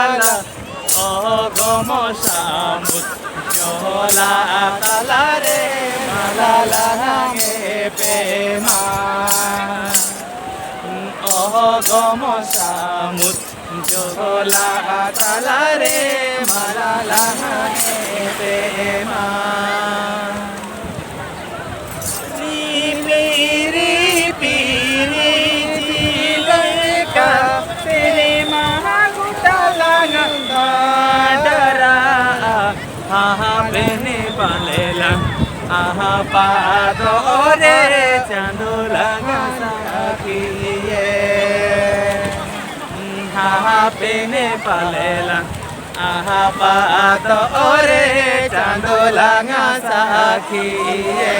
মালালা ও গম সামুদ জলা তালারে মালালা গে প্রেমা ও গম সামুদ জলা তালারে মালালা গে Prema bene balela aha padore chandolaga sakhiye aha bene balela aha padore chandolaga sakhiye